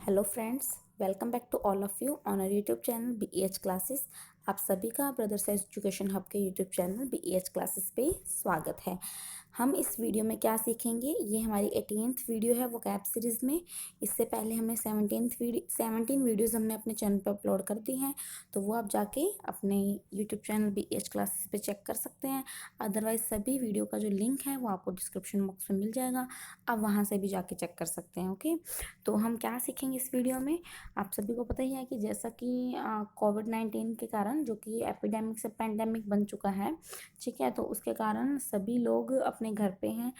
Hello friends, welcome back to all of you on our YouTube channel BEH classes. आप सभी का Brothers Education Hub के YouTube channel BEH classes पे स्वागत है। हम इस वीडियो में क्या सीखेंगे, ये हमारी 18th वीडियो है वोकैब सीरीज़ में। इससे पहले हमने 17 वीडियोज़ हमने अपने चैनल पर अपलोड कर दी हैं, तो वो आप जाके अपने यूट्यूब चैनल बीईएच क्लासेस पे चेक कर सकते हैं। अदरवाइज़ सभी वीडियो का जो लिंक है वो आपको डिस्क्रिप्शन बॉक्स में मिल जाएगा, आप वहाँ से भी जाके चेक कर सकते हैं। ओके, तो हम क्या सीखेंगे इस वीडियो में, आप सभी को पता ही है कि जैसा कि कोविड-19 के कारण, जो कि एपिडेमिक से पैंडेमिक बन चुका है, ठीक है, तो उसके कारण सभी लोग अपने घर पे हैं,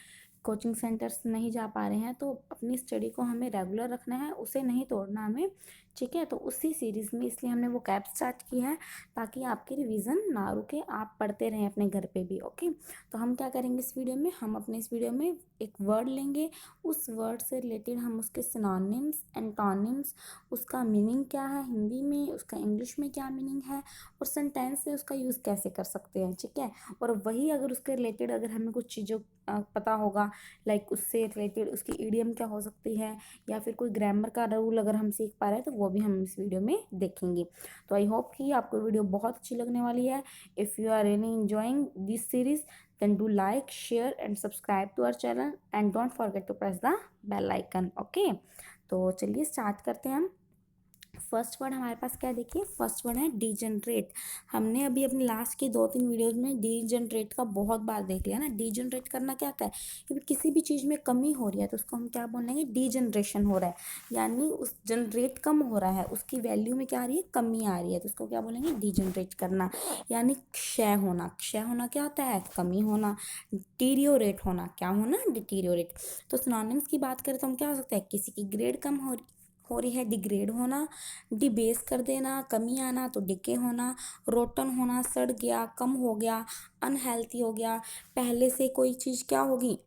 कोचिंग सेंटर्स नहीं जा पा रहे हैं, तो अपनी स्टडी को हमें रेगुलर रखना है, उसे नहीं तोड़ना हमें, ठीक है। तो उसी सीरीज़ में इसलिए हमने वो कैब स्टार्ट की है ताकि आपकी रिवीजन ना रुके, आप पढ़ते रहें अपने घर पे भी। ओके, तो हम क्या करेंगे इस वीडियो में, हम अपने इस वीडियो में एक वर्ड लेंगे, उस वर्ड से रिलेटेड हम उसके सिनोनिम्स, एंटोनिम्स, उसका मीनिंग क्या है हिंदी में, उसका इंग्लिश में क्या मीनिंग है, और सेंटेंस में उसका यूज़ कैसे कर सकते हैं, ठीक है। और वही अगर उसके रिलेटेड अगर हमें कुछ चीज़ों पता होगा, लाइक उससे रिलेटेड उसकी ईडियम क्या हो सकती है, या फिर कोई ग्रामर का रूल अगर हम सीख पा रहे हैं, तो वो भी हम इस वीडियो में देखेंगे। तो आई होप कि आपको वीडियो बहुत अच्छी लगने वाली है। If you are really enjoying this series, then do like, share and subscribe to our channel and don't forget to press the bell icon. Okay, तो चलिए स्टार्ट करते हैं हम। फर्स्ट वर्ड हमारे पास क्या है, देखिए फर्स्ट वर्ड है डीजनरेट। हमने अभी अपनी लास्ट की 2-3 वीडियोस में डीजनरेट का बहुत बार देख लिया ना। डीजनरेट करना क्या होता है, क्योंकि किसी भी चीज़ में कमी हो रही है तो उसको हम क्या बोलेंगे, डीजनरेशन हो रहा है, यानी उस जनरेट कम हो रहा है, उसकी वैल्यू में क्या आ रही है, कमी आ रही है, तो उसको क्या बोलेंगे, डीजनरेट करना। यानी क्षय होना, क्षय होना क्या होता है, कमी होना। डिटीरियोरेट होना, क्या होना, डिटीरियोरेट। तो सिनोनिम्स की बात करें तो हम क्या हो सकता है, किसी की ग्रेड कम हो रही है, डिग्रेड होना। डिबेस कर देना, कमी आना, तो डिके होना। रोटन होना, सड़ गया, कम हो गया, अनहेल्थी हो गया। पहले से कोई चीज़ क्या होगी,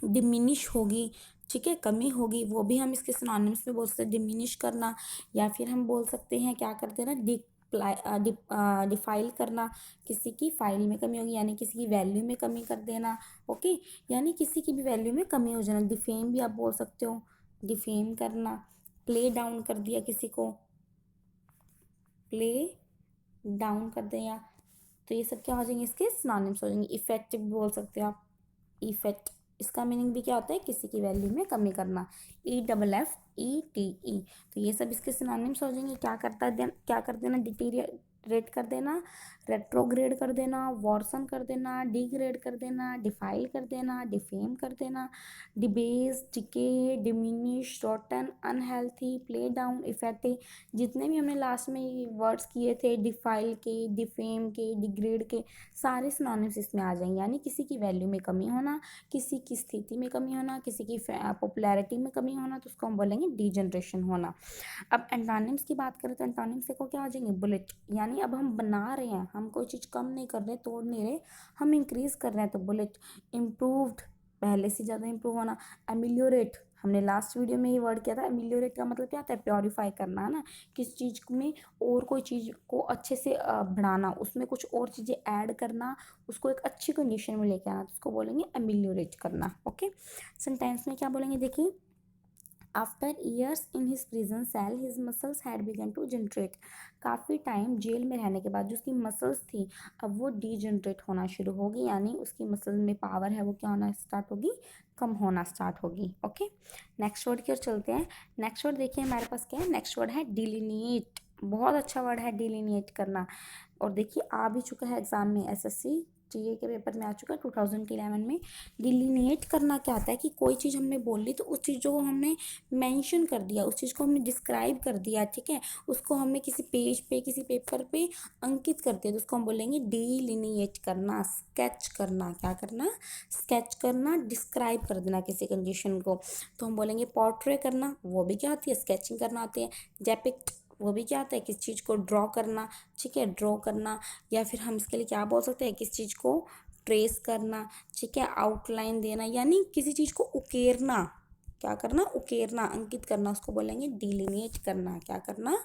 डिमिनिश होगी, ठीक है, कमी होगी, वो भी हम इसके सिनोनिम्स में बोल सकते हैं, डिमिनिश करना। या फिर हम बोल सकते हैं क्या करते हैं ना, डिफाइल करना, किसी की फाइल में कमी होगी, यानी किसी की वैल्यू में कमी कर देना। ओके, यानी किसी की भी वैल्यू में कमी हो जाना। डिफेम भी आप बोल सकते हो, डिफेम करना। प्ले डाउन कर दिया किसी को, प्ले डाउन कर दिया, तो ये सब क्या हो जाएंगे, इसके सिनोनिम्स हो जाएंगे। इफेक्टिव बोल सकते हो आप, इफेक्ट, इसका मीनिंग भी क्या होता है, किसी की वैल्यू में कमी करना। EFFETE, तो ये सब इसके सिनोनिम्स हो जाएंगे। क्या कर देना, डिटीरियरेट कर देना, रेट्रोग्रेड कर देना, वॉर्सन कर देना, डिग्रेड कर देना, डिफाइल कर देना, डिफेम कर देना, debase, decay, diminish, rotten, unhealthy, play down, effective. जितने भी हमने लास्ट में वर्ड्स किए थे, डिफाइल के, डिफेम के, डिग्रेड के, सारे सिनोनिम्स इसमें आ जाएंगे। यानी किसी की वैल्यू में कमी होना, किसी की स्थिति में कमी होना, किसी की पॉपुलैरिटी में कमी होना, तो उसको हम बोलेंगे डीजनरेशन होना। अब एंटोनिम्स की बात करें तो एंटोनिम्स देखो क्या हो जाएंगे, बुलेट, यानी अब हम बना रहे हैं, हम कोई चीज़ कम नहीं कर रहे, तोड़ नहीं रहे, हम इंक्रीज कर रहे हैं, तो बुलेट। इम्प्रूव्ड, पहले से ज़्यादा इम्प्रूव होना। एमिलियोरेट, हमने लास्ट वीडियो में ये वर्ड किया था। एमिलियोरेट का मतलब क्या होता है, प्योरीफाई करना, है ना। किस चीज़ में और कोई चीज़ को अच्छे से बढ़ाना, उसमें कुछ और चीज़ें ऐड करना, उसको एक अच्छी कंडीशन में लेके आना, तो उसको बोलेंगे एमिलियोरेट करना। ओके, सेंटेंस में क्या बोलेंगे, देखिए after years in his prison cell his muscles had begun to generate. काफ़ी टाइम जेल में रहने के बाद जो उसकी मसल्स थी, अब वो डीजनरेट होना शुरू होगी, यानी उसकी मसल में पावर है वो क्या होना स्टार्ट होगी, कम होना स्टार्ट होगी। ओके, नेक्स्ट वर्ड की ओर चलते हैं। नेक्स्ट वर्ड देखिए हमारे पास क्या है, नेक्स्ट वर्ड है डिलीनिएट। बहुत अच्छा वर्ड है डिलीनिएट करना, और देखिए आ भी चुका है एग्जाम में, SSC GA के पेपर में आ चुका है 2011 में। डिलीनिएट करना क्या आता है कि कोई चीज़ हमने बोल ली, तो उस चीज़ को हमने मेंशन कर दिया, उस चीज़ को हमने डिस्क्राइब कर दिया, ठीक है, उसको हमने किसी पेज पे, किसी पेपर पे अंकित कर दिया, तो उसको हम बोलेंगे डिलीनिएट करना। स्केच करना, क्या करना, स्केच करना, डिस्क्राइब कर देना किसी कंडीशन को, तो हम बोलेंगे पोर्ट्रे करना, वो भी क्या होती है, स्केचिंग करना होती है। डेपिक्ट, वो भी क्या होता है, किस चीज़ को ड्रॉ करना, ठीक है, ड्रॉ करना। या फिर हम इसके लिए क्या बोल सकते हैं, किस चीज़ को ट्रेस करना, ठीक है, आउटलाइन देना, यानी किसी चीज़ को उकेरना, क्या करना, उकेरना, अंकित करना, उसको बोलेंगे डिलीनिएट करना। क्या करना,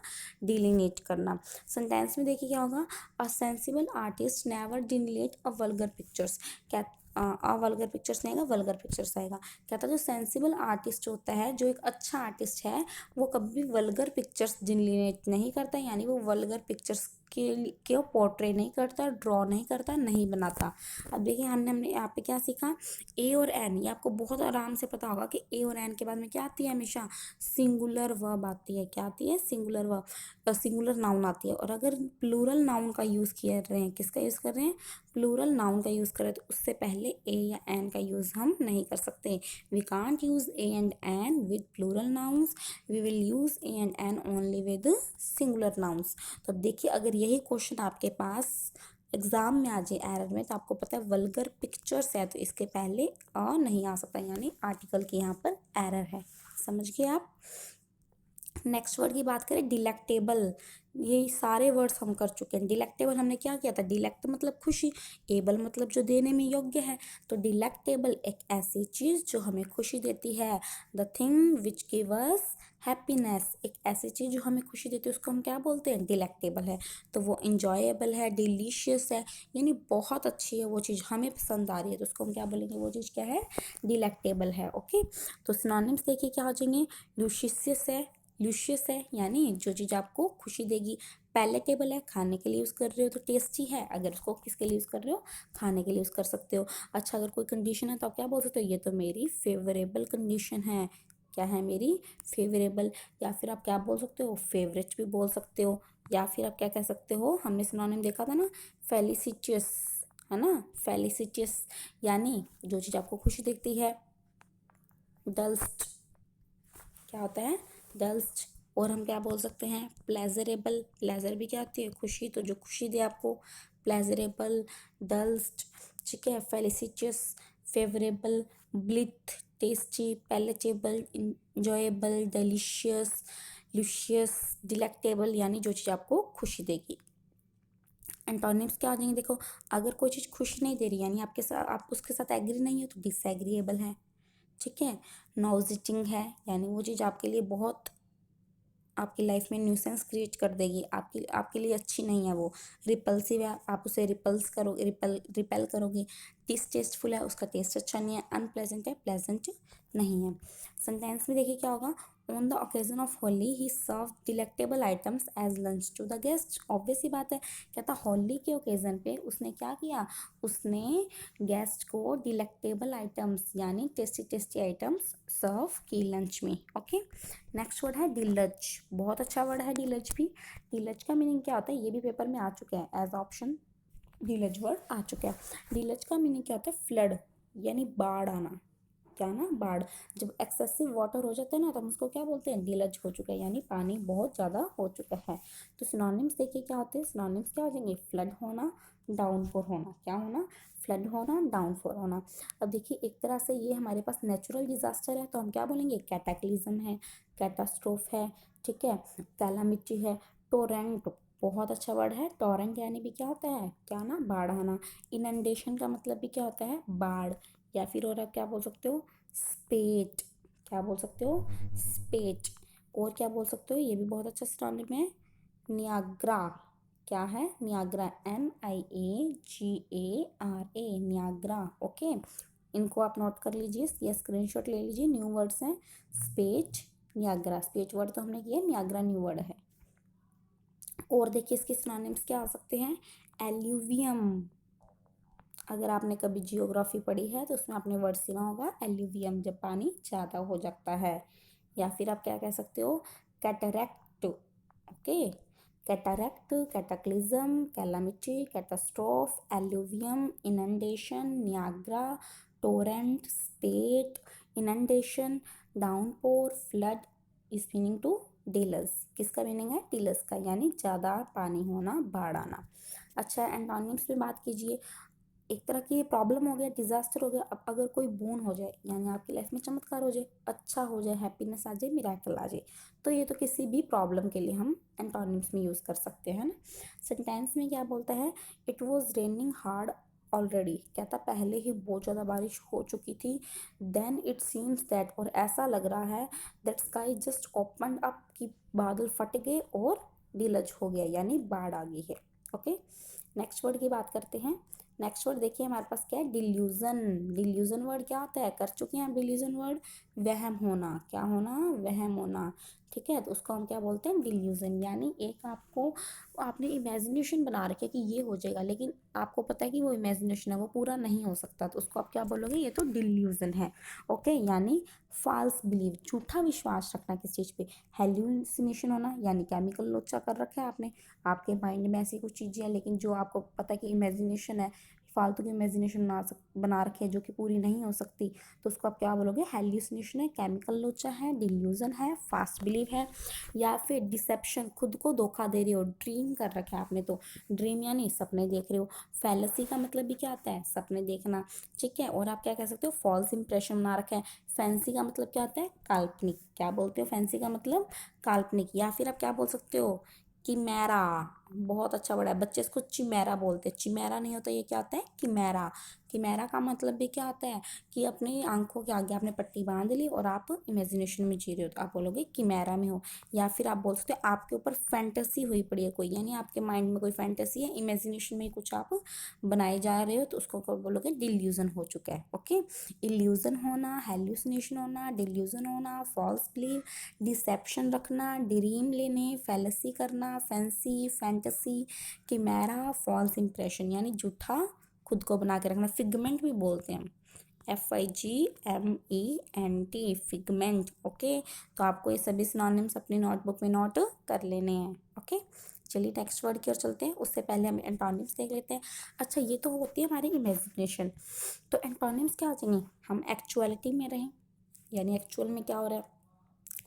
डिलीनिएट करना। सेंटेंस में देखिए क्या होगा, a sensible artist never delineate a vulgar pictures. क्या अवल्गर पिक्चर्स नहीं आएगा, वल्गर पिक्चर्स आएगा। कहता जो सेंसिबल आर्टिस्ट होता है, जो एक अच्छा आर्टिस्ट है, वो कभी भी वल्गर पिक्चर्स डिलीनेट नहीं करता, यानी वो वल्गर पिक्चर्स के पोर्ट्रे नहीं करता, ड्रॉ नहीं करता, नहीं बनाता। अब देखिए हमने यहाँ पे क्या सीखा, ए और एन। ये आपको बहुत आराम से पता होगा कि ए और एन के बाद में क्या आती है, हमेशा सिंगुलर वर्ब आती है। क्या आती है? सिंगुलर वर्ब, सिंगुलर नाउन आती है। और अगर प्लूरल नाउन का यूज़ किया रहे हैं, किसका यूज़ कर रहे हैं? प्लूरल नाउन का यूज़ करें, तो उससे पहले ए या एन का यूज़ हम नहीं कर सकते। We can't use a and an with plural nouns, we will use a and an only with singular nouns. तो अब देखिए, अगर यही क्वेश्चन आपके पास एग्जाम में आ जाए एरर में, तो आपको पता है वल्गर पिक्चर्स है, तो इसके पहले अ नहीं आ सकता, यानी आर्टिकल की यहाँ पर एरर है। समझ गए आप? नेक्स्ट वर्ड की बात करें, डिलेक्टेबल। ये सारे वर्ड्स हम कर चुके हैं। डिलेक्टेबल हमने क्या किया था? डिलेक्ट मतलब खुशी, एबल मतलब जो देने में योग्य है। तो डिलेक्टेबल एक ऐसी चीज़ जो हमें खुशी देती है। The thing which give us happiness, एक ऐसी चीज़ जो हमें खुशी देती है, उसको हम क्या बोलते हैं? डिलेक्टेबल है। तो वो इंजॉयबल है, डिलीशियस है, यानी बहुत अच्छी है वो चीज़, हमें पसंद आ रही है, तो उसको हम क्या बोलेंगे? वो चीज़ क्या है? डिलेक्टेबल है। ओके, तो सिनोनिम्स देखिए क्या हो जाएंगे? ल्यूशियस है, ल्यूशियस है यानी जो चीज़ आपको खुशी देगी। पैलेटेबल है, खाने के लिए यूज़ कर रहे हो तो टेस्टी है, अगर उसको किसके लिए यूज़ कर रहे हो? खाने के लिए यूज़ कर सकते हो। अच्छा, अगर कोई कंडीशन है तो आप क्या बोल सकते हो? ये तो मेरी फेवरेबल कंडीशन है। क्या है? मेरी फेवरेबल। या फिर आप क्या बोल सकते हो? फेवरेट भी बोल सकते हो। या फिर आप क्या कह सकते हो? हमने सिनोनिम देखा था ना, फेलिसिटियस, है ना? फेलिसिटियस यानी जो चीज़ आपको खुशी देती है। डल्स्ट क्या होता है? डल्स्ट। और हम क्या बोल सकते हैं? प्लेजरेबल, प्लेजर भी क्या होती है? खुशी, तो जो खुशी दे आपको, प्लेजरेबल, डल्स्ट। ठीक है, felicitous, favourable, blithe, tasty, palatable, enjoyable, delicious, luscious, delectable, यानी जो चीज़ आपको खुशी देगी। एंटोनिम्स क्या हो जाएंगे? देखो, अगर कोई चीज़ खुशी नहीं दे रही, यानी आपके साथ, आप उसके साथ एग्री नहीं हो, तो डिसएग्रीएबल है। ठीक है, नॉजिटिंग है, यानी वो चीज़ आपके लिए बहुत, आपकी लाइफ में न्यूसेंस क्रिएट कर देगी, आपकी आपके लिए अच्छी नहीं है वो। रिपल्सिव है, आप उसे रिपल्स करोगे, रिपेल करोगे। डिसटेस्टफुल है, उसका टेस्ट अच्छा नहीं है। अनप्लेजेंट है, प्लेजेंट नहीं है। सेंटेंस में देखिए क्या होगा? On the occasion of Holi he serve delectable items as lunch to the guest. Obvious ही बात है, कहता होली के ओकेजन पे उसने क्या किया? उसने गेस्ट को डिलेक्टेबल आइटम्स यानी टेस्टी टेस्टी आइटम्स सर्व की लंच में। ओके, नेक्स्ट वर्ड है डिलज। बहुत अच्छा वर्ड है डिलज भी। डिलज का मीनिंग क्या होता है? ये भी पेपर में आ चुका है एज ऑप्शन, डिलज वर्ड आ चुका है। डिलज का मीनिंग क्या होता है? फ्लड, यानी बाढ़ आना। क्या ना? बाढ़। जब एक्सेसिव वाटर हो जाता है ना, तो हम उसको क्या बोलते हैं? डिलज हो चुका है, यानी पानी बहुत ज़्यादा हो चुका है। तो सिनोनिम्स देखिए क्या होते हैं? सिनोनिम्स क्या हो जाएंगे? फ्लड होना, डाउनफॉर होना। क्या होना? फ्लड होना, डाउनफॉर होना। अब देखिए, एक तरह से ये हमारे पास नेचुरल डिजास्टर है, तो हम क्या बोलेंगे? कैटाक्लिज्म है, कैटास्ट्रोफ है, ठीक है, कैलामिटी है। टोरेंट, बहुत अच्छा वर्ड है। टोरेंट यानी भी क्या होता है? क्या ना? बाढ़ आना। इनंडेशन का मतलब भी क्या होता है? बाढ़। या फिर और आप क्या बोल सकते हो? स्पेट। क्या बोल सकते हो? स्पेट। और क्या बोल सकते हो? ये भी बहुत अच्छा सिनोनिम है, नियाग्रा। क्या है? Niagara, NIAGARA, Niagara. ओके, इनको आप नोट कर लीजिए या स्क्रीनशॉट ले लीजिए। न्यू वर्ड्स हैं, स्पेट, नियाग्रा। स्पेट वर्ड तो हमने किया, नियाग्रा न्यू वर्ड है। और देखिए इसके सिनोनिम्स क्या आ सकते हैं? एल्यूवियम। अगर आपने कभी जियोग्राफी पढ़ी है तो उसमें आपने वर्ड सुना होगा एल्यूवियम, जब पानी ज़्यादा हो जाता है। या फिर आप क्या कह सकते हो? Cataract. Okay, cataract, cataclysm, calamity, catastrophe, alluvium, inundation, Niagara, torrent, spate, inundation, downpour, flood is meaning to dealers. किसका मीनिंग है? डीलर्स का, यानी ज़्यादा पानी होना, बाढ़ आना। अच्छा, एंटोनिम्स में बात कीजिए। एक तरह की प्रॉब्लम हो गया, डिजास्टर हो गया। अब अगर कोई बोन हो जाए, यानी आपकी लाइफ में चमत्कार हो जाए, अच्छा हो जाए, हैप्पीनेस आ जाए, मिराकल आ जाए, तो ये तो किसी भी प्रॉब्लम के लिए हम एंटोनिम्स में यूज़ कर सकते हैं ना। सेंटेंस में क्या बोलता है? It was raining hard already. कहता पहले ही बहुत ज़्यादा बारिश हो चुकी थी। देन इट सीम्स दैट, और ऐसा लग रहा है, that sky just open up, कि बादल फट गए और डिलज हो गया, यानी बाढ़ आ गई है। ओके, नेक्स्ट वर्ड की बात करते हैं, नेक्स्ट वर्ड देखिए हमारे पास क्या है, डिल्यूजन। डिल्यूजन वर्ड क्या होता है, कर चुके हैं डिल्यूजन वर्ड, वहम होना, क्या होना, वहम होना। ठीक है, तो उसको हम क्या बोलते हैं, डिल्यूजन। यानी एक आपको, आपने इमेजिनेशन बना रखी है कि ये हो जाएगा, लेकिन आपको पता है कि वो इमेजिनेशन है, वो पूरा नहीं हो सकता, तो उसको आप क्या बोलोगे, ये तो डिल्यूजन है। ओके, यानी फॉल्स बिलीव, झूठा विश्वास रखना किस चीज़ पे। हेल्यूसिनेशन होना, यानी केमिकल लोचा कर रखा है आपने, आपके माइंड में ऐसी कुछ चीज़ें हैं, लेकिन जो आपको पता है कि इमेजिनेशन है, फालतू की इमेजिनेशन बना रखी है जो कि पूरी नहीं हो सकती, तो उसको आप क्या बोलोगे, हेल्यूसिनेशन है, केमिकल लोचा है, डिल्यूजन है, फास्ट बिलीव है, या फिर डिसेप्शन, खुद को धोखा दे रहे हो, ड्रीम कर रखा है आपने, तो ड्रीम यानी सपने देख रहे हो। फैलेसी का मतलब भी क्या आता है, सपने देखना। ठीक है, और आप क्या कह सकते हो, फॉल्स इंप्रेशन बना रखा है। फैंसी का मतलब क्या होता है, काल्पनिक। क्या बोलते हो, फैंसी का मतलब काल्पनिक। या फिर आप क्या बोल सकते हो, किमेरा, बहुत अच्छा वर्ड है, बच्चे इसको चिमेरा बोलते हैं, चिमेरा नहीं होता, ये क्या होता है, किमेरा। किमेरा का मतलब भी क्या होता है, कि अपनी आंखों के आगे आपने पट्टी बांध ली और आप इमेजिनेशन में जी रहे हो, तो आप बोलोगे किमेरा में हो। या फिर आप बोल सकते हो आपके ऊपर फैंटेसी हुई पड़ी है कोई, यानी आपके माइंड में कोई फैंटेसी है, इमेजिनेशन में कुछ आप बनाए जा रहे हो, तो उसको क्या बोलोगे, डिल्यूजन हो चुका है। ओके, इल्यूजन होना, हेल्यूसिनेशन होना, डिल्यूजन होना, फॉल्स बिलीव, डिसेप्शन रखना, ड्रीम लेने, फैलेसी करना, फैंसी, फैंटेसी, किमेरा, फॉल्स इंप्रेशन, यानी झूठा खुद को बना के रखना। फिगमेंट भी बोलते हैं, FIGMENT, फिगमेंट। ओके, तो आपको ये सभी सिनोनिम्स अपनी नोटबुक में नोट कर लेने हैं। ओके, चलिए नेक्स्ट वर्ड की ओर चलते हैं, उससे पहले हम एंटोनिम्स देख लेते हैं। अच्छा, ये तो होती है हमारी इमेजिनेशन, तो एंटोनिम्स क्या आ जाएंगे, हम एक्चुअलिटी में रहें, यानी एक्चुअल में क्या हो रहा है,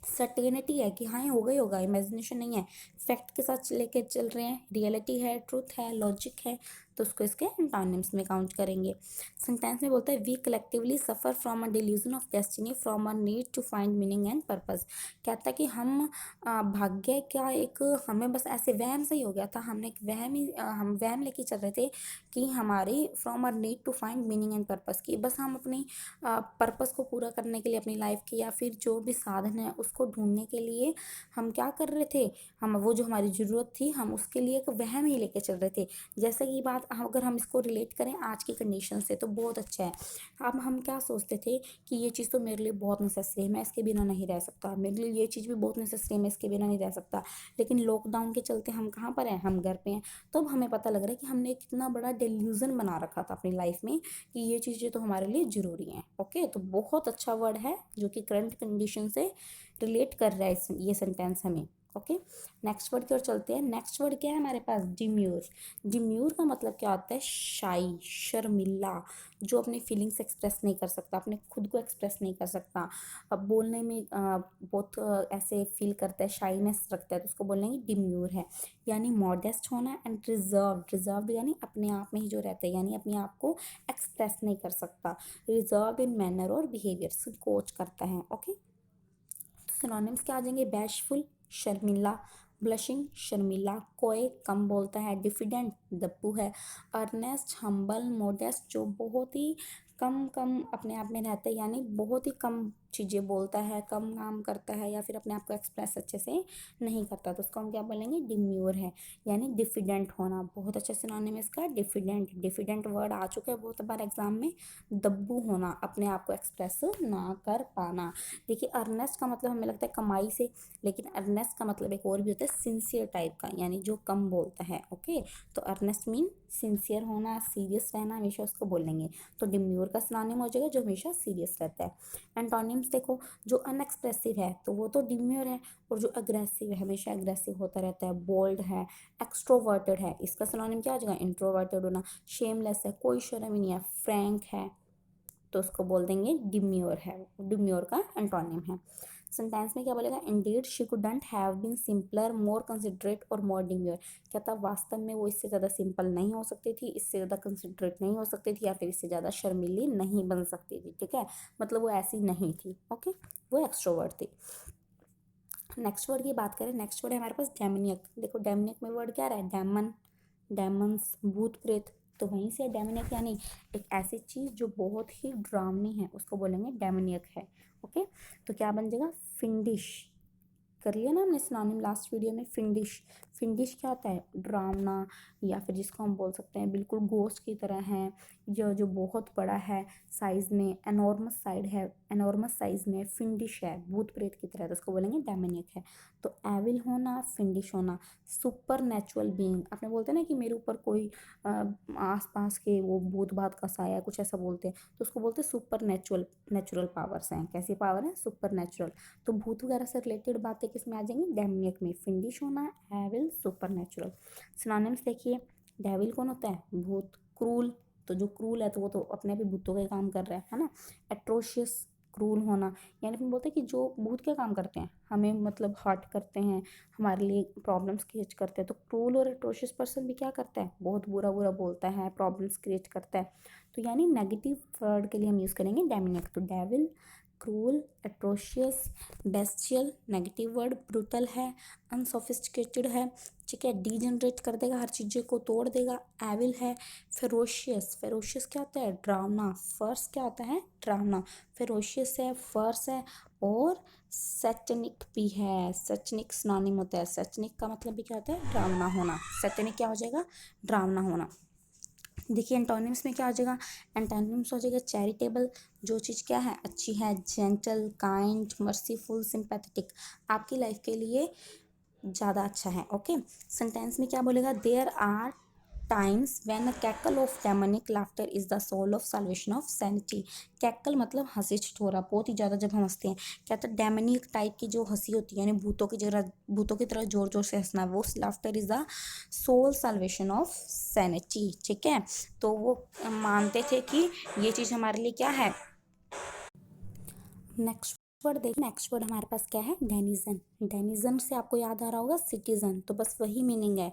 सर्टेनिटी है कि हाँ ये होगा ही होगा, इमेजिनेशन नहीं है, फैक्ट के साथ लेके चल रहे हैं, रियलिटी है, ट्रूथ है, लॉजिक है, तो उसको इसके एंटोनिम्स में काउंट करेंगे। सेंटेंस में बोलता है, we collectively suffer from a delusion of destiny from a need to find meaning and purpose. कहता है कि हम भाग्य का एक, हमें बस ऐसे वहम से ही हो गया था, हमने एक वहम ही हम वहम लेके चल रहे थे कि हमारी from a need to find meaning and purpose, की बस हम अपनी पर्पस को पूरा करने के लिए अपनी लाइफ की, या फिर जो भी साधन है उसको ढूंढने के लिए हम क्या कर रहे थे, हम वो जो हमारी ज़रूरत थी हम उसके लिए एक वहम ही लेके चल रहे थे। जैसे कि बात अगर हम इसको रिलेट करें आज की कंडीशन से तो बहुत अच्छा है। अब हम क्या सोचते थे कि ये चीज़ तो मेरे लिए बहुत नेसेसरी है, मैं इसके बिना नहीं रह सकता, मेरे लिए ये चीज़ भी बहुत नेसेसरी है, मैं इसके बिना नहीं रह सकता, लेकिन लॉकडाउन के चलते हम कहाँ पर हैं, हम घर पे हैं। तो अब हमें पता लग रहा है कि हमने कितना बड़ा डिल्यूजन बना रखा था अपनी लाइफ में कि ये चीज़ें तो हमारे लिए ज़रूरी हैं। ओके, तो बहुत अच्छा वर्ड है जो कि करंट कंडीशन से रिलेट कर रहा है ये सेंटेंस हमें। ओके, नेक्स्ट वर्ड की ओर चलते हैं। नेक्स्ट वर्ड क्या है हमारे पास, डिम्यूर। डिम्यूर का मतलब क्या होता है, शाई, शर्मिला, जो अपनी फीलिंग्स एक्सप्रेस नहीं कर सकता, अपने खुद को एक्सप्रेस नहीं कर सकता, अब बोलने में बहुत ऐसे फील करता है, शाइनेस रखता है, तो उसको बोलने की डिम्यूर है। यानी मॉडेस्ट होना एंड रिजर्व, रिजर्व यानी अपने आप में ही जो रहता है, यानी अपने आप को एक्सप्रेस नहीं कर सकता, रिजर्व इन मैनर और बिहेवियर, संकोच करता है। ओके, सिनोनिम्स क्या आ जाएंगे, बैशफुल, शर्मिला, ब्लशिंग, शर्मिला, कोय, कम बोलता है, डिफिडेंट, दप्पू है, अर्नेस्ट, हम्बल, मोडेस्ट, जो बहुत ही कम कम अपने आप में रहता है, यानी बहुत ही कम चीज़ें बोलता है, कम काम करता है, या फिर अपने आप को एक्सप्रेस अच्छे से नहीं करता, तो उसको हम क्या बोलेंगे, डिम्यूर है, यानी डिफिडेंट होना। बहुत अच्छा सिनोनिम इसका डिफिडेंट, डिफिडेंट वर्ड आ चुका है बहुत बार एग्जाम में। दब्बू होना, अपने आप को एक्सप्रेस ना कर पाना। देखिए अर्नेस्ट का मतलब हमें लगता है कमाई से, लेकिन अर्नेस्ट का मतलब एक और भी होता है, सिंसियर टाइप का, यानी जो कम बोलता है। ओके, तो अर्नेस्ट मीन सिंसियर होना, सीरियस रहना, हमेशा उसको बोलेंगे। तो डिम्यूर का सिनोनिम हो जाएगा जो हमेशा सीरियस रहता है। एंटोनिम्स देखो, जो अनएक्सप्रेसिव है तो वो तो डिम्यूर है, और जो अग्रेसिव है हमेशा अग्रेसिव होता रहता है, बोल्ड है, एक्सट्रोवर्टेड है, इसका सिनोनिम क्या आ जाएगा, इंट्रोवर्टेड होना, शेमलेस है, कोई शर्म ही नहीं है, फ्रैंक है, तो उसको बोल देंगे डिम्योर है, डिम्योर का एंटोनिम है। सेंटेंस में क्या बोलेगा, indeed she couldn't have been simpler, more considerate और मोर डिम्योर। कहता वास्तव में वो इससे ज़्यादा सिंपल नहीं हो सकती थी, इससे ज़्यादा कंसिडरेट नहीं हो सकती थी, या फिर इससे ज़्यादा शर्मीली नहीं बन सकती थी। ठीक है, मतलब वो ऐसी नहीं थी। ओके, वो एक्सट्रोवर्ट थी। नेक्स्ट वर्ड की बात करें, नेक्स्ट वर्ड है हमारे पास डेमनियक। देखो डेमनियक में वर्ड क्या रहा है, डेमन, डेमन्स, भूत प्रेत, तो वहीं से डेमनियक यानी एक ऐसी चीज़ जो बहुत ही ड्रावनी है, उसको बोलेंगे डेमनियक है। ओके, तो क्या बन जाएगा, फिंडिश, कर लिया ना हमने सिनोनिम लास्ट वीडियो में। फिंडिश, फिंडिश क्या होता है? डरावना, या फिर जिसको हम बोल सकते हैं बिल्कुल घोस्ट की तरह है, जो जो बहुत बड़ा है साइज में, एनॉर्मस साइड है, एनॉर्मस साइज में, फिंडिश है, भूत प्रेत की तरह, तो उसको बोलेंगे डेमोनियक है। तो एविल होना, फिंडिश होना। सुपर नेचुरल बीइंग, आपने बोलते हैं ना कि मेरे ऊपर कोई आस पास के वो भूत भात का साया, कुछ ऐसा बोलते हैं, तो उसको बोलते हैं सुपर नेचुरल, नेचुरल पावर्स हैं। कैसी पावर है? Super natural. तो भूत वगैरह से रिलेटेड बातें किस में आ जाएंगी? डेमनियक में। फिंडिश होना, एविल, सुपर नेचुरल। सिनोनिम्स देखिए, डेविल कौन होता है? भूत। क्रूल, तो जो क्रूल है तो वो तो अपने भी भूतों के काम कर रहा है ना। एट्रोशियस, क्रूल होना, यानी हम बोलते हैं कि जो भूत क्या काम करते हैं? हमें मतलब हर्ट करते हैं, हमारे लिए प्रॉब्लम्स क्रिएट करते हैं। तो क्रूल और एट्रोशियस पर्सन भी क्या करता है? बहुत बुरा बुरा बोलता है, प्रॉब्लम्स क्रिएट करता है। तो यानी नेगेटिव वर्ड के लिए हम यूज़ करेंगे डेमनियक। तो devil, cruel, atrocious, bestial, negative word, brutal है, अनसोफिस्टिकेटेड है, ठीक है, डीजनरेट कर देगा, हर चीज़ों को तोड़ देगा। एविल है। फेरोशियस, फेरोशियस क्या होता है? डरावना। फर्स क्या होता है? डरावना। फेरोशियस है, फर्स है, और सैटेनिक भी है। सैटेनिक सिनोनिम होता है। सैटेनिक का मतलब भी क्या होता है? डरावना होना। सैटेनिक क्या हो जाएगा? डरावना होना। देखिए एंटोनिम्स में क्या हो जाएगा? एंटोनिम्स हो जाएगा चैरिटेबल, जो चीज़ क्या है? अच्छी है। जेंटल, काइंड, मर्सीफुल, सिंपैथेटिक, आपकी लाइफ के लिए ज़्यादा अच्छा है। ओके, सेंटेंस में क्या बोलेगा? There are times when a cackle of demonic laughter is the soul of salvation of sanity. Cackle मतलब हंसी ठिठोरा, बहुत ही ज़्यादा जब हम हंसते हैं, क्या होता है? डेमोनिक टाइप की जो हंसी होती है, यानी भूतों की तरह जोर जोर से हंसना, वो laughter is the soul salvation of sanity. ठीक है, तो वो मानते थे कि ये चीज़ हमारे लिए क्या है। नेक्स्ट वर्ड देखिए, नेक्स्ट वर्ड हमारे पास क्या है? डेनिजन। डेनिजन से आपको याद आ रहा होगा सिटीजन, तो बस वही मीनिंग है,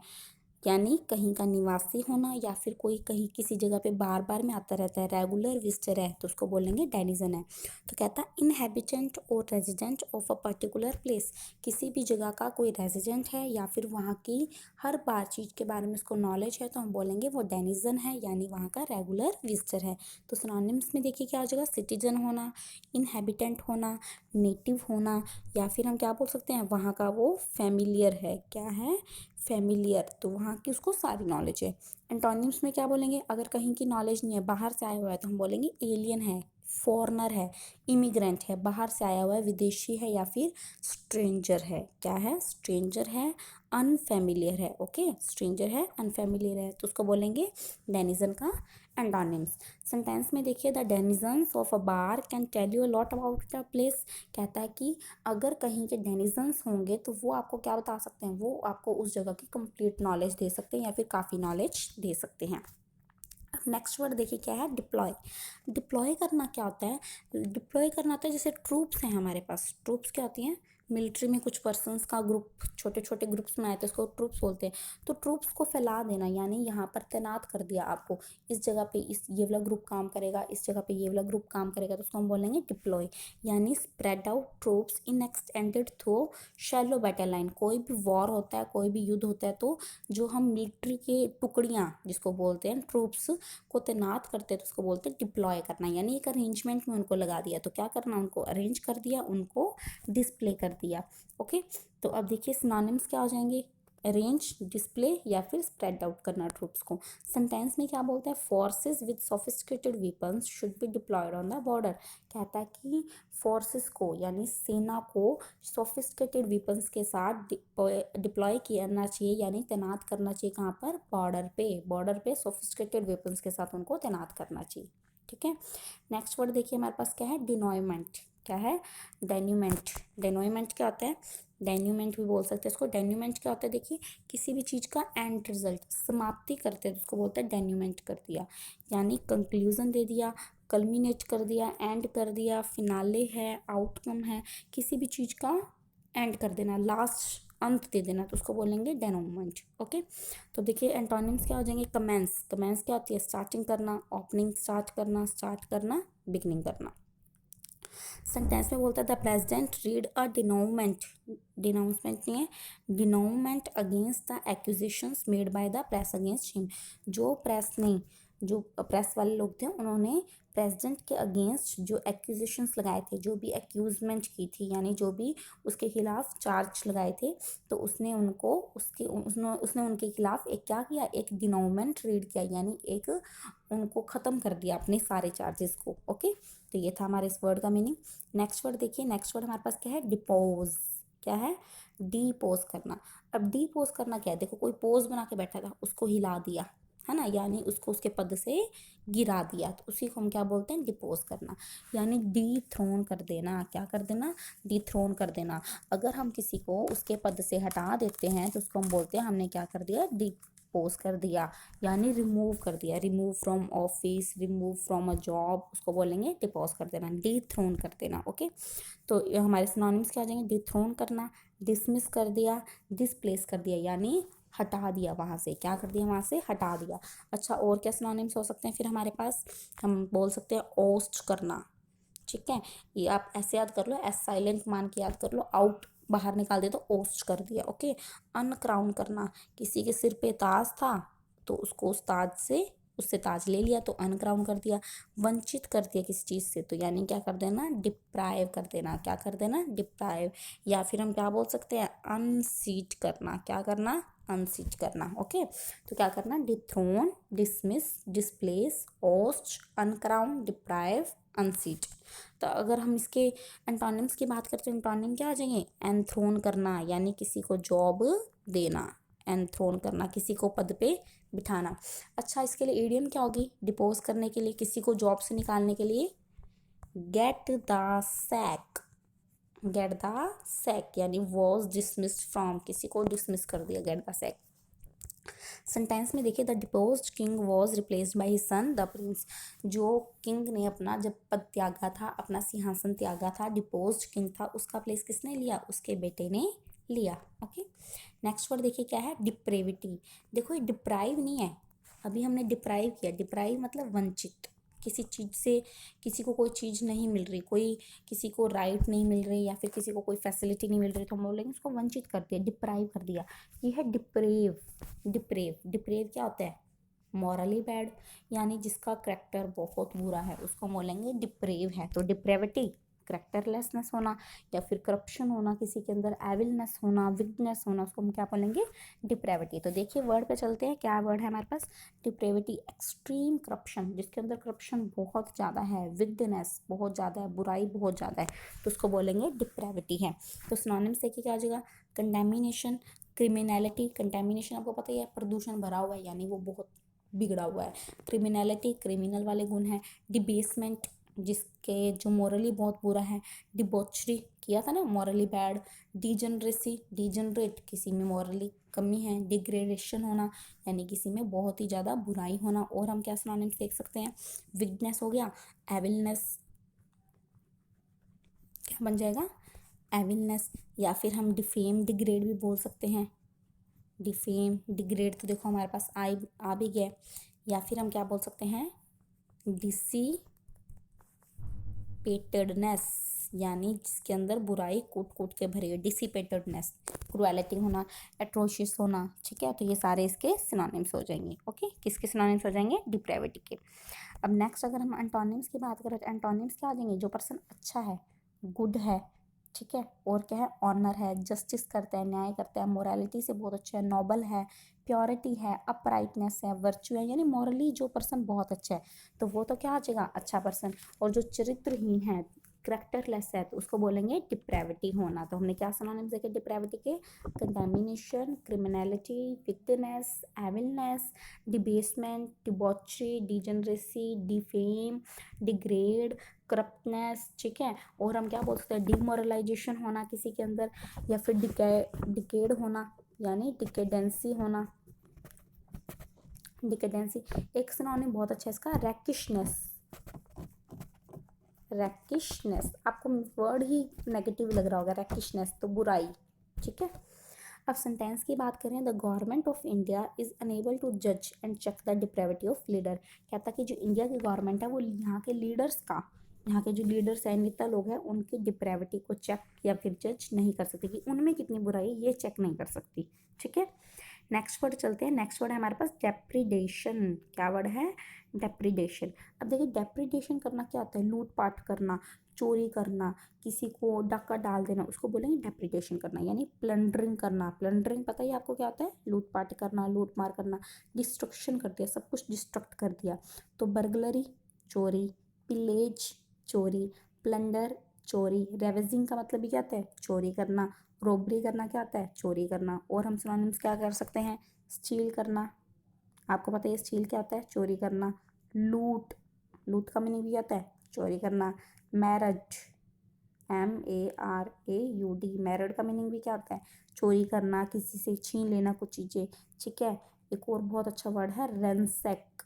यानी कहीं का निवासी होना, या फिर कोई कहीं किसी जगह पे बार बार में आता रहता है, रेगुलर विजिटर है, तो उसको बोलेंगे डेनिजन है। तो कहता है इनहेबिटेंट और resident of a particular place, किसी भी जगह का कोई रेजिडेंट है या फिर वहाँ की हर बार चीज़ के बारे में उसको नॉलेज है, तो हम बोलेंगे वो डेनिजन है, यानी वहाँ का रेगुलर विजिटर है। तो सिनोनिम्स में देखिए क्या हो जाएगा? सिटीजन होना, इनहेबिटेंट होना, नेटिव होना, या फिर हम क्या बोल सकते हैं? वहाँ का वो फैमिलियर है। क्या है? फैमिलियर, तो वहाँ की उसको सारी नॉलेज है। एंटोनिम्स में क्या बोलेंगे? अगर कहीं की नॉलेज नहीं है, बाहर से आया हुआ है, तो हम बोलेंगे एलियन है, फॉरनर है, इमिग्रेंट है, बाहर से आया हुआ है, विदेशी है, या फिर स्ट्रेंजर है। क्या है? स्ट्रेंजर है, अनफैमिलियर है। ओके, स्ट्रेंजर है, अनफैमिलियर है, तो उसको बोलेंगे डेनिजन का एंटोनिम्स। सेंटेंस में देखिए, the denizens of a bar can tell you a lot about the place. कहता है कि अगर कहीं के डेनिजन्स होंगे तो वो आपको क्या बता सकते हैं? वो आपको उस जगह की कंप्लीट नॉलेज दे सकते हैं, या फिर काफ़ी नॉलेज दे सकते हैं। अब नेक्स्ट वर्ड देखिए क्या है? डिप्लॉय। डिप्लॉय करना क्या होता है? डिप्लॉय करना होता है, जैसे ट्रूप्स हैं हमारे पास। ट्रूप्स क्या होती हैं? मिलिट्री में कुछ पर्सन्स का ग्रुप, छोटे छोटे ग्रुप्स में आए थे, उसको ट्रूप्स बोलते हैं। तो ट्रूप्स को फैला देना, यानी यहाँ पर तैनात कर दिया आपको, इस जगह पे इस ये वाला ग्रुप काम करेगा, इस जगह पे ये वाला ग्रुप काम करेगा, तो उसको हम बोलेंगे डिप्लॉय। यानी spread out troops in extended through shallow battle line. कोई भी वॉर होता है, कोई भी युद्ध होता है, तो जो हम मिलिट्री के टुकड़ियाँ जिसको बोलते हैं, ट्रूप्स को तैनात करते हैं, तो उसको बोलते हैं डिप्लॉय करना। यानी एक अरेंजमेंट में उनको लगा दिया, तो क्या करना? उनको अरेंज कर दिया, उनको डिस्प्ले कर दिया। ओके, तो अब देखिए सिनोनिम्स क्या हो जाएंगे? अरेंज, डिस्प्ले, या फिर स्प्रेड आउट करना ट्रूप्स को। सेंटेंस में क्या बोलता है? Forces with sophisticated weapons should be diploid on the border. कहता है कि फोर्सेस को, यानी सेना को, सोफिस्टिकेटेड वेपन्स के साथ डिप्लॉय करना चाहिए, यानी तैनात करना चाहिए। कहाँ पर? बॉर्डर पे। बॉर्डर पे सोफिस्टिकेटेड वेपन्स के साथ उनको तैनात करना चाहिए। ठीक है, नेक्स्ट वर्ड देखिए हमारे पास क्या है? डिनोयमेंट। क्या है? डेन्यूमेंट। डेनोयमेंट क्या होता है? डेन्यूमेंट भी बोल सकते हैं इसको। डेन्यूमेंट क्या होता है? देखिए, किसी भी चीज़ का एंड रिजल्ट, समाप्ति करते हैं, तो उसको बोलते हैं डेन्यूमेंट कर दिया, यानी कंक्लूजन दे दिया, कल्मिनेट कर दिया, एंड कर दिया, फिनाले है, आउटकम है, किसी भी चीज़ का एंड कर देना, लास्ट अंत दे देना, तो उसको बोलेंगे डेनोमेंट। ओके, तो देखिए एंटोनिम्स क्या हो जाएंगे? कमेंस। कमेंस क्या होती है? स्टार्टिंग करना, ओपनिंग स्टार्ट करना, स्टार्ट करना, बिगनिंग करना। सेंटेंस में बोलता है the president read a denouncement. Denouncement नहीं है, denouncement against the accusations made by the press against him. जो प्रेस ने जो प्रेस वाले लोग थे उन्होंने प्रेसिडेंट के अगेंस्ट जो एक्यूजेशंस लगाए थे, जो भी एक्यूजमेंट की थी, यानी जो भी उसके खिलाफ चार्ज लगाए थे, तो उसने उनको उसने उनके खिलाफ एक क्या किया, एक डिनोमेंट रीड किया, यानी एक उनको ख़त्म कर दिया अपने सारे चार्जेस को। ओके, तो ये था हमारे इस वर्ड का मीनिंग। नेक्स्ट वर्ड देखिए, नेक्स्ट वर्ड हमारे पास क्या है, डिपोज। क्या है, डिपोज करना। अब डिपोज करना क्या है, देखो कोई पोज बना के बैठा था, उसको हिला दिया है ना, यानी उसको उसके पद से गिरा दिया, तो उसी को हम क्या बोलते हैं, डिपोज करना, यानी डिथ्रोन कर देना। क्या कर देना, डिथ्रोन कर देना। अगर हम किसी को उसके पद से हटा देते हैं तो उसको हम बोलते हैं हमने क्या कर दिया, डिपोज कर दिया, यानी रिमूव कर दिया। Remove from office, remove from a job, उसको बोलेंगे डिपोज कर देना, डिथ्रोन कर देना। ओके, तो ये हमारे सिनोनिम्स क्या आ जाएंगे, डिथ्रोन करना, डिसमिस कर दिया, डिसप्लेस कर दिया, यानी हटा दिया वहाँ से। क्या कर दिया, वहाँ से हटा दिया। अच्छा, और क्या सिनोनिम्स हो सकते हैं फिर हमारे पास, हम बोल सकते हैं ओस्ट करना। ठीक है, ये आप ऐसे याद कर लो, एस साइलेंट मान के याद कर लो, आउट बाहर निकाल दिया तो ओस्ट कर दिया। ओके, अनक्राउन करना, किसी के सिर पे ताज था तो उसको उस ताज से उससे ताज ले लिया तो अनक्राउन कर दिया। वंचित कर दिया किसी चीज़ से, तो यानी क्या कर देना, डिप्राइव कर देना। क्या कर देना, डिप्राइव। या फिर हम क्या बोल सकते हैं, अनसीट करना। क्या करना, अनसीट करना। ओके, तो क्या करना, डिथ्रोन, डिसमिस, डिसप्लेस, ओस्ट, अनक्राउन, डिप्राइव, अनसीट। तो अगर हम इसके एंटोनिम्स की बात करते हैं, एंटोनिम क्या आ जाएंगे, एंथ्रोन करना, यानी किसी को जॉब देना। एंथ्रोन करना, किसी को पद पे बिठाना। अच्छा, इसके लिए ईडियम क्या होगी, डिपोज करने के लिए, किसी को जॉब से निकालने के लिए, get the sack. Get the sack यानी वॉज डिसमिस्ड फ्रॉम, किसी को डिसमिस कर दिया, गेट द सैक। सेंटेंस में देखिए, the deposed king was replaced by his son the prince. जो किंग ने अपना जब पद त्यागा था, अपना सिंहासन त्यागा था, डिपोज्ड किंग था, उसका प्लेस किसने लिया, उसके बेटे ने लिया। ओके, नेक्स्ट वर्ड देखिए क्या है, डिप्रेविटी। देखो ये डिप्राइव नहीं है, अभी हमने डिप्राइव किया, डिप्राइव मतलब वंचित, किसी चीज़ से, किसी को कोई चीज़ नहीं मिल रही, कोई किसी को राइट नहीं मिल रही, या फिर किसी को कोई फैसिलिटी नहीं मिल रही, तो हम बोलेंगे उसको वंचित कर दिया, डिप्राइव कर दिया। ये है डिप्रेव। डिप्रेव, डिप्रेव क्या होता है, मॉरली बैड, यानी जिसका करेक्टर बहुत बुरा है उसको बोलेंगे डिप्रेव है। तो डिप्रेविटी, करेक्टरलेसनेस होना, या फिर करप्शन होना किसी के अंदर, एविलनेस होना, विकनेस होना, उसको हम क्या बोलेंगे, डिप्रेविटी। तो देखिए वर्ड पे चलते हैं, क्या वर्ड है हमारे पास, डिप्रेविटी, एक्सट्रीम करप्शन, जिसके अंदर करप्शन बहुत ज़्यादा है, विकनेस बहुत ज़्यादा है, बुराई बहुत ज़्यादा है, तो उसको बोलेंगे डिप्रेविटी है। तो सिनोनिम्स देखिए क्या आ जाएगा, कंटेमिनेशन, क्रिमिनैलिटी। कंटेमिनेशन आपको पता ही है, प्रदूषण भरा हुआ है, यानी वो बहुत बिगड़ा हुआ है। क्रिमिनैलिटी, क्रिमिनल वाले गुण हैं। डिबेसमेंट, जिसके जो मॉरली बहुत बुरा है। डिबॉचरी, किया था ना, मॉरली बैड। डिजनरेसी, डिजनरेट, किसी में मॉरली कमी है। डिग्रेडेशन होना, यानी किसी में बहुत ही ज़्यादा बुराई होना। और हम क्या सिनोनिम्स देख सकते हैं, विकनेस हो गया, एविलनेस, क्या बन जाएगा, एविलनेस। या फिर हम डिफेम, डिग्रेड भी बोल सकते हैं। डिफेम, डिग्रेड तो देखो हमारे पास आ भी गया। या फिर हम क्या बोल सकते हैं, डिसिपेटेडनेस, यानी जिसके अंदर बुराई कूट कूट के भरी है, डिसिपेटेडनेस। क्रुएलिटी होना, एट्रोशियस होना। ठीक है, तो ये सारे इसके सिनोनिम्स हो जाएंगे। ओके, किसके सिनोनिम्स हो जाएंगे, डिप्रेविटी के। अब नेक्स्ट अगर हम एंटोनिम्स की बात करें, तो एंटोनिम्स क्या आ जाएंगे, जो पर्सन अच्छा है, गुड है, ठीक है, और क्या है, ऑनर है, जस्टिस करता है, न्याय करता है, मोरालिटी से बहुत अच्छा है, नोबल है, प्योरिटी है, अपराइटनेस है, वर्च्यू है, यानी मॉरली जो पर्सन बहुत अच्छा है, तो वो तो क्या आ जाएगा, अच्छा पर्सन। और जो चरित्रहीन है, करेक्टरलेस है, तो उसको बोलेंगे डिप्रेविटी होना। तो हमने क्या सिनोनिम्स देखे डिप्रेविटी के, contamination, criminality, wickedness, evilness, debasement, debauchery, degeneracy, defame, degrade, corruptness. ठीक है, और हम क्या बोल सकते हैं, डिमोरलाइजेशन होना किसी के अंदर, या फिर डिकेड होना, यानी डिकेडेंसी होना। डिकेडेंसी, एक सिनोनिम बहुत अच्छा है इसका, रैकिशनेस। रैकिशनेस, आपको वर्ड ही नेगेटिव लग रहा होगा, रैकिशनेस तो बुराई। ठीक है, अब सेंटेंस की बात करें, the government of India is unable to जज and check the depravity of leader. कहता कि जो इंडिया की गवर्नमेंट है वो यहाँ के लीडर्स का, यहाँ के जो लीडर्स हैं, नेता लोग हैं, उनकी डिप्रेविटी को चेक या फिर जज नहीं कर सकती, कि उनमें कितनी बुराई ये चेक नहीं कर सकती। ठीक है, नेक्स्ट वर्ड चलते हैं। नेक्स्ट वर्ड है हमारे पास डेप्रिडेशन। क्या वर्ड है? डेप्रिडेशन। अब देखिए डेप्रिडेशन करना क्या होता है? लूट पाट करना, चोरी करना, किसी को डाका डाल देना, उसको बोलेंगे डेप्रिडेशन करना, यानी प्लंडरिंग करना। प्लंडरिंग पता ही आपको क्या होता है? लूट पाट करना, लूट मार करना, डिस्ट्रक्शन कर दिया, सब कुछ डिस्ट्रक्ट कर दिया। तो बर्गलरी चोरी, पिलेज चोरी, प्लंडर चोरी, रेवेजिंग का मतलब भी क्या होता है? चोरी करना। रॉबरी करना क्या होता है? चोरी करना। और हम सिनोनिम्स क्या कर सकते हैं? स्टील करना, आपको पता है स्टील क्या होता है? चोरी करना। लूट, लूट का मीनिंग भी क्या होता है? चोरी करना। मैरिज, MARAUD, मैरिड का मीनिंग भी क्या होता है? चोरी करना, किसी से छीन लेना कुछ चीज़ें। ठीक है। एक और बहुत अच्छा वर्ड है रेंसेक,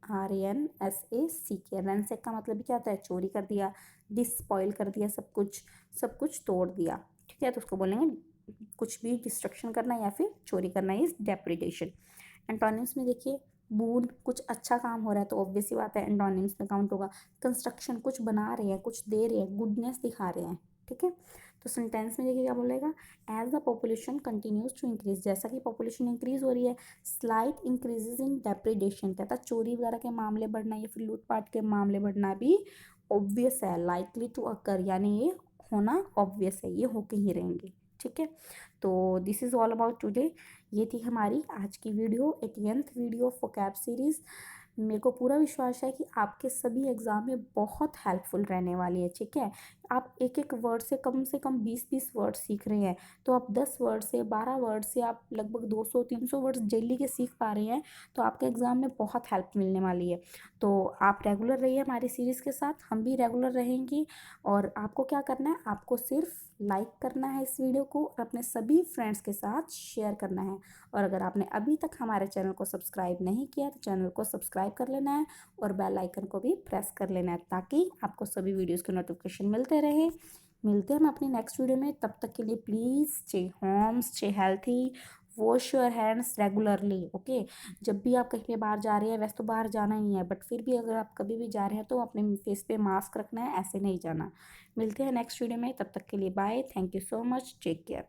RANSACK। रेंसेक का मतलब भी क्या होता है? चोरी कर दिया, डिस्पॉइल कर दिया, सब कुछ तोड़ दिया। ठीक है, तो उसको बोलेंगे कुछ भी डिस्ट्रक्शन करना या फिर चोरी करना इज डेप्रिडेशन। एंटोनिम्स में देखिए, बून, कुछ अच्छा काम हो रहा है तो ऑब्वियस सी बात है एंटोनिम्स में काउंट होगा। कंस्ट्रक्शन, कुछ बना रहे हैं, कुछ दे रहे हैं, गुडनेस दिखा रहे हैं। ठीक है, तो सेंटेंस में देखिए क्या बोलेगा? As the population continues to increase, जैसा कि पॉपुलेशन इंक्रीज हो रही है, स्लाइट इंक्रीजेज इन डेप्रिडेशन, कहता चोरी वगैरह के मामले बढ़ना या फिर लूटपाट के मामले बढ़ना भी ऑब्वियस है, लाइकली टू अकर, यानी ये होना ऑब्वियस है, ये होके ही रहेंगे। ठीक है, तो this is all about today. ये थी हमारी आज की video, 80th video of vocab series. मेरे को पूरा विश्वास है कि आपके सभी एग्ज़ाम में बहुत हेल्पफुल रहने वाली है। ठीक है, आप एक एक वर्ड से कम 20-20 वर्ड सीख रहे हैं, तो आप 10 वर्ड से 12 वर्ड से आप लगभग 200-300 वर्ड्स डेली के सीख पा रहे हैं, तो आपके एग्ज़ाम में बहुत हेल्प मिलने वाली है। तो आप रेगुलर रहिए हमारी सीरीज़ के साथ, हम भी रेगुलर रहेंगे। और आपको क्या करना है? आपको सिर्फ लाइक करना है इस वीडियो को और अपने सभी फ्रेंड्स के साथ शेयर करना है। और अगर आपने अभी तक हमारे चैनल को सब्सक्राइब नहीं किया तो चैनल को सब्सक्राइब कर लेना है और बेल आइकन को भी प्रेस कर लेना है, ताकि आपको सभी वीडियोस के नोटिफिकेशन मिलते रहे। मिलते हैं हम अपनी नेक्स्ट वीडियो में, तब तक के लिए please stay home, stay healthy, wash your hands regularly. Okay, जब भी आप कहीं पे बाहर जा रहे हैं, वैसे तो बाहर जाना ही है, बट फिर भी अगर आप कभी भी जा रहे हैं तो अपने फेस पे मास्क रखना है, ऐसे नहीं जाना। मिलते हैं नेक्स्ट वीडियो में, तब तक के लिए bye, thank you so much, take care.